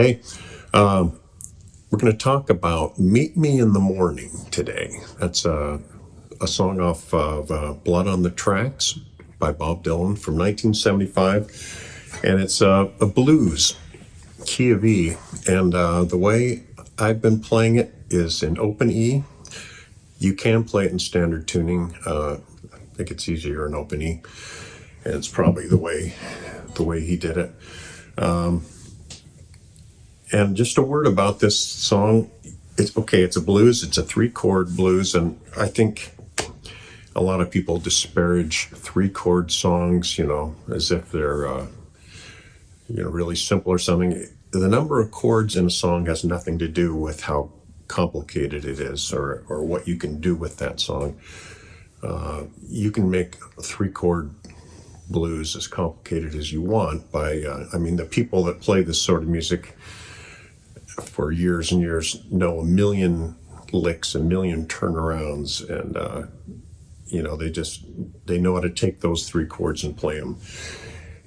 Hey, we're going to talk about Meet Me in the Morning today. That's a song off of Blood on the Tracks by Bob Dylan from 1975. And it's a blues, key of E. And the way I've been playing it is in open E. You can play it in standard tuning. I think it's easier in open E. And it's probably the way he did it. And just a word about this song. It's a blues. It's a 3-chord blues. And I think a lot of people disparage 3-chord songs, as if they're, really simple or something. The number of chords in a song has nothing to do with how complicated it is or what you can do with that song. You can make a 3-chord blues as complicated as you want by, the people that play this sort of music for years and years know a million licks, a million turnarounds, and they know how to take those 3 chords and play them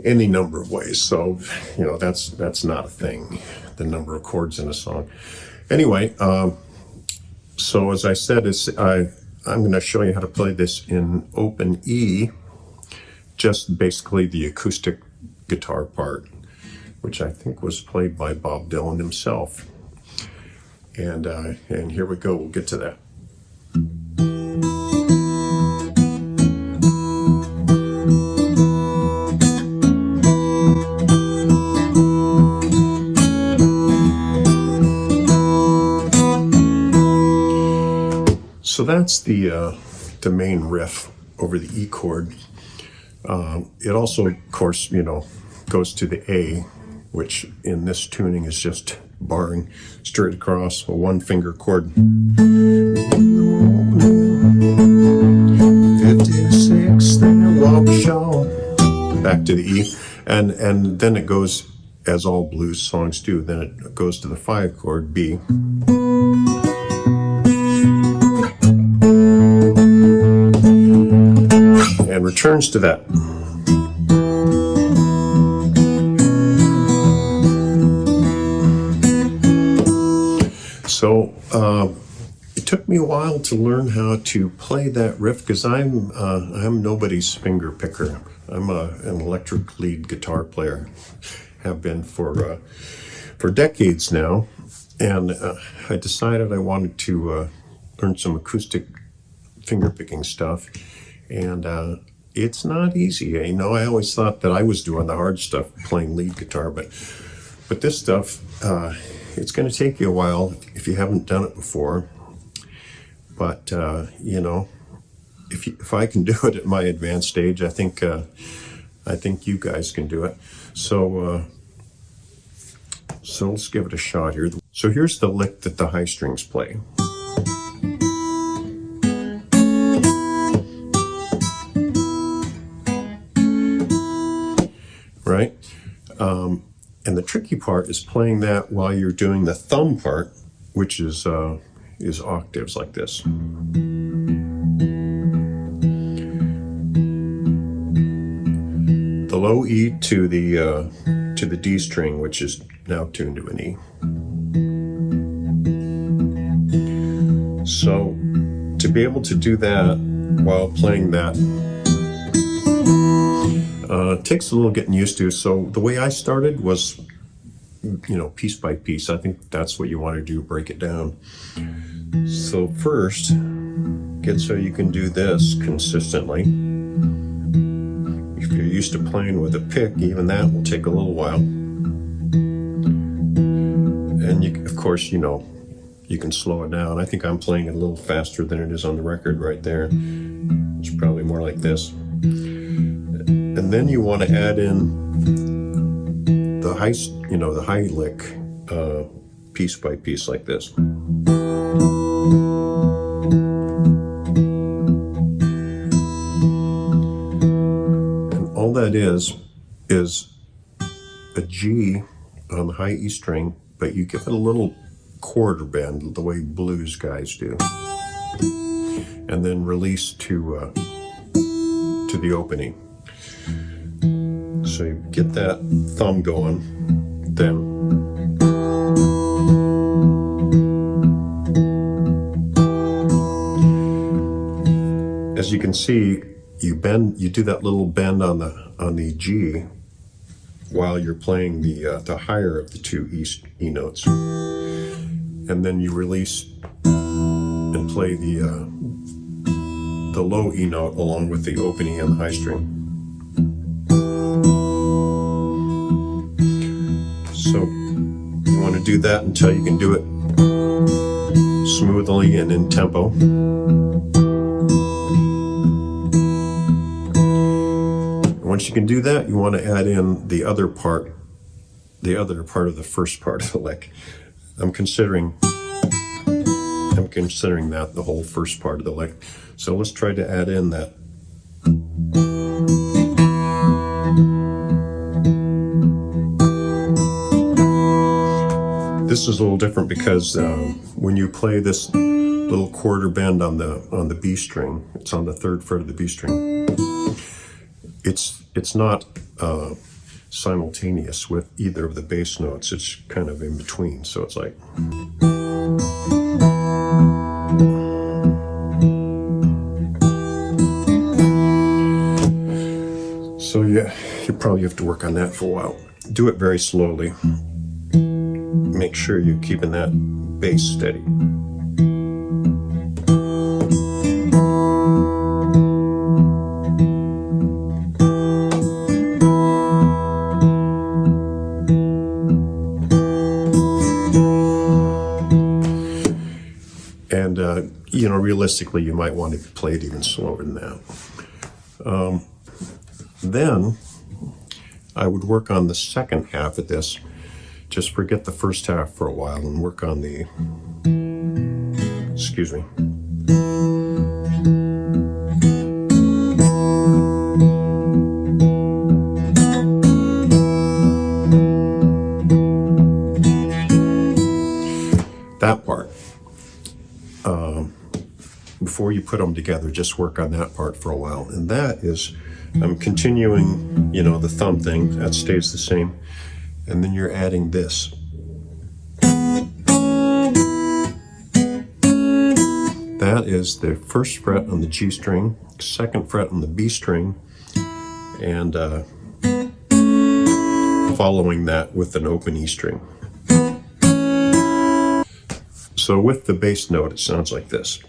any number of ways. So that's not a thing, the number of chords in a song. Anyway, so as I said, I'm going to show you how to play this in open E, just basically the acoustic guitar part, which I think was played by Bob Dylan himself. And here we go. We'll get to that. So that's the main riff over the E chord. It also, of course, goes to the A, which in this tuning is just barring straight across a 1-finger chord. 56, then walk Shaw. Back to the E. And then it goes, as all blues songs do, then it goes to the 5 chord, B. And returns to that. So it took me a while to learn how to play that riff because I'm nobody's finger picker. I'm an electric lead guitar player, have been for decades now, and I decided I wanted to learn some acoustic finger picking stuff, and it's not easy. I always thought that I was doing the hard stuff, playing lead guitar, but this stuff. It's going to take you a while if you haven't done it before. But, if I can do it at my advanced stage, I think you guys can do it. So let's give it a shot here. So here's the lick that the high strings play. Right? And the tricky part is playing that while you're doing the thumb part, which is octaves like this. The low E to the D string, which is now tuned to an E. So to be able to do that while playing that, it takes a little getting used to. So the way I started was, piece by piece. I think that's what you want to do, break it down. So first, get so you can do this consistently. If you're used to playing with a pick, even that will take a little while. And of course, you can slow it down. I think I'm playing it a little faster than it is on the record right there. It's probably more like this. And then you want to add in the high lick, piece by piece like this. And all that is a G on the high E string, but you give it a little quarter bend the way blues guys do. And then release to the opening. So you get that thumb going, then as you can see, you do that little bend on the G while you're playing the higher of the two E notes, and then you release and play the low E note along with the open E on the high string. So you want to do that until you can do it smoothly and in tempo. Once you can do that, you want to add in the other part of the first part of the lick. I'm considering that the whole first part of the lick. So let's try to add in that. This is a little different because when you play this little quarter bend on the B string, it's on the 3rd fret of the B string. It's not simultaneous with either of the bass notes. It's kind of in between. So it's like. So yeah, you probably have to work on that for a while. Do it very slowly. Make sure you're keeping that bass steady. And realistically, you might want to play it even slower than that. Then I would work on the second half of this. Just forget the first half for a while and work on the, excuse me. That part. Before you put them together, just work on that part for a while. And that is, I'm continuing, the thumb thing, that stays the same. And then you're adding this. That is the 1st fret on the G string, 2nd fret on the B string, and following that with an open E string. So with the bass note, it sounds like this.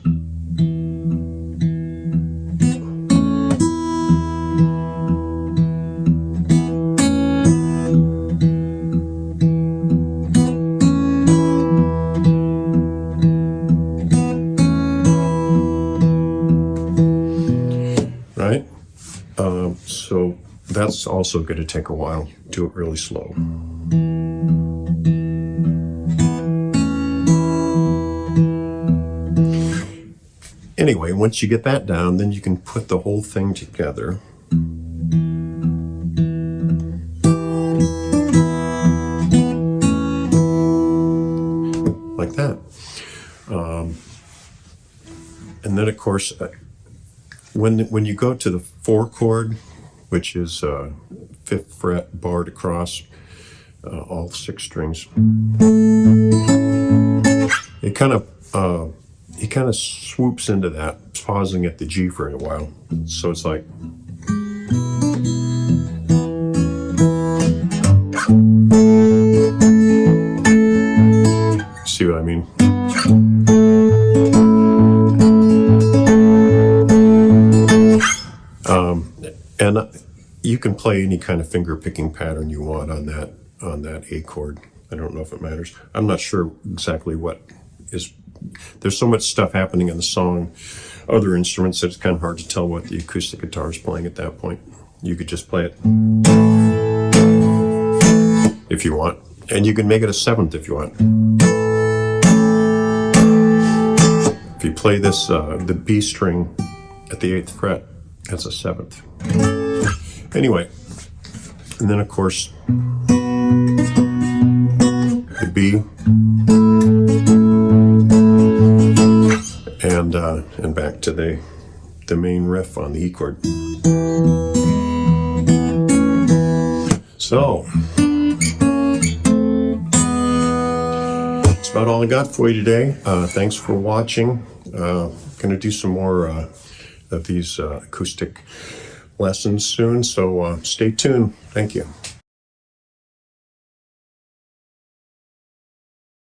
Right? So that's also going to take a while. Do it really slow. Anyway, once you get that down, then you can put the whole thing together. Like that. And then, of course, when you go to the 4 chord, which is 5th fret barred across all 6 strings, it kind of swoops into that, pausing at the G for a while. So it's like. See what I mean? And you can play any kind of finger picking pattern you want on that A chord. I don't know if it matters. I'm not sure exactly what is. There's so much stuff happening in the song, other instruments, that it's kind of hard to tell what the acoustic guitar is playing at that point. You could just play it if you want, and you can make it a 7th if you want. If you play this, the B string at the 8th fret, that's a 7th. Anyway, and then of course the B, and back to the main riff on the E chord. So that's about all I got for you today. Thanks for watching. Gonna do some more of these acoustic lessons soon. So stay tuned. Thank you.